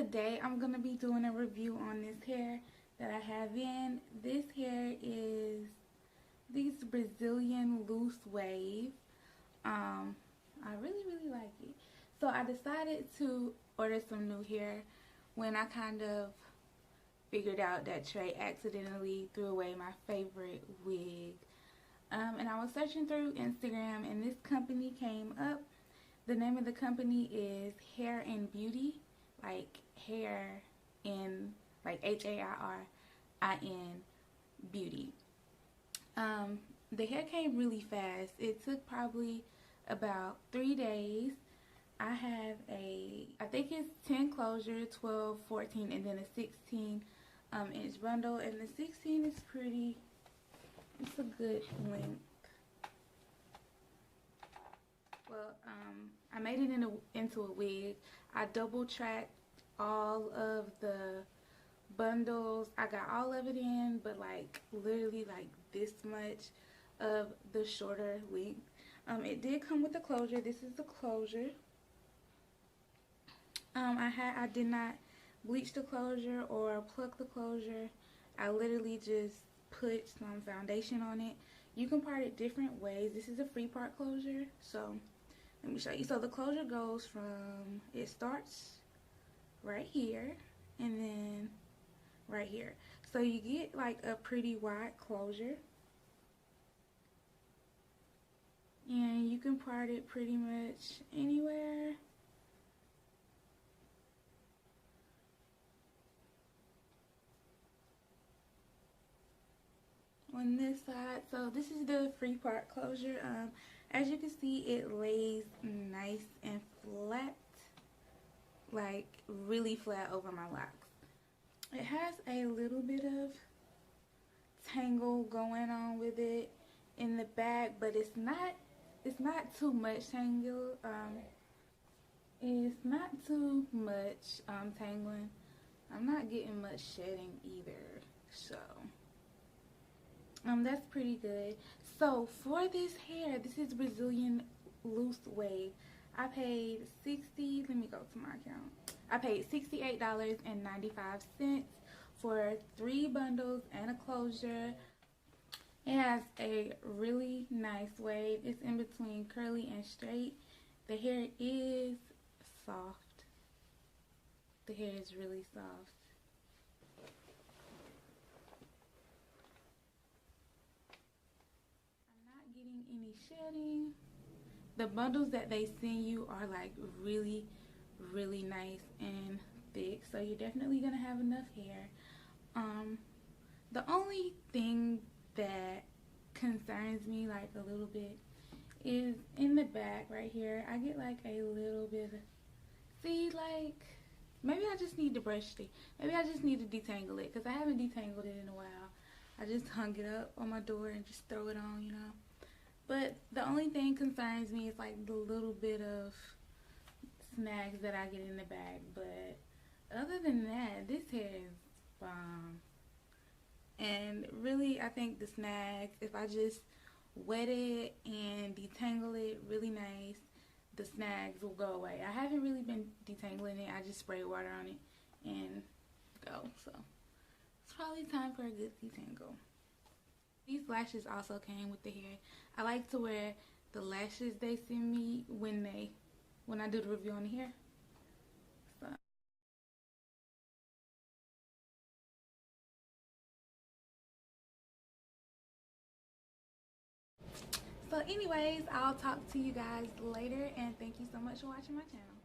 today I'm gonna be doing a review on this hair that I have in. This hair is this Brazilian loose wave. I really like it. So I decided to order some new hair when I kind of figured out that Trey accidentally threw away my favorite wig. And I was searching through Instagram and this company came up. The name of the company is Hairinbeauty, like hair in like Hairin beauty. The hair came really fast. It took probably about 3 days. I have I think it's 10 closure, 12, 14, and then a 16 inch bundle, and the 16 is pretty, it's a good length. Well, I made it into a wig. I double tracked all of the bundles. I got all of it in, but like literally like this much of the shorter length. It did come with the closure. This is the closure. I did not bleach the closure or pluck the closure. I literally just put some foundation on it. You can part it different ways. This is a free part closure, so let me show you. So the closure goes from, it starts right here and then right here. So you get like a pretty wide closure. And you can part it pretty much anywhere. On this side, so this is the free part closure. As you can see, it lays nice and flat, like really flat over my locks. It has a little bit of tangle going on with it in the back, but it's not too much tangle. It's not too much tangling. I'm not getting much shedding either, so that's pretty good. So for this hair, this is Brazilian loose wave. I paid let me go to my account. I paid $68.95 for 3 bundles and a closure. It has a really nice wave. It's in between curly and straight. The hair is soft. The hair is really soft. Getting any shedding. The bundles that they send you are like really nice and thick, so you're definitely gonna have enough hair. The only thing that concerns me like a little bit is in the back right here. I get like a little bit of, see, like maybe I just need to brush it. Maybe I just need to detangle it because I haven't detangled it in a while. I just hung it up on my door and just throw it on, you know. But the only thing concerns me is like the little bit of snags that I get in the bag. But other than that, this hair is bomb. And really, I think the snags, if I just wet it and detangle it really nice, the snags will go away. I haven't really been detangling it. I just spray water on it and go. So it's probably time for a good detangle. These lashes also came with the hair. I like to wear the lashes they send me when I do the review on the hair. So anyways, I'll talk to you guys later, and thank you so much for watching my channel.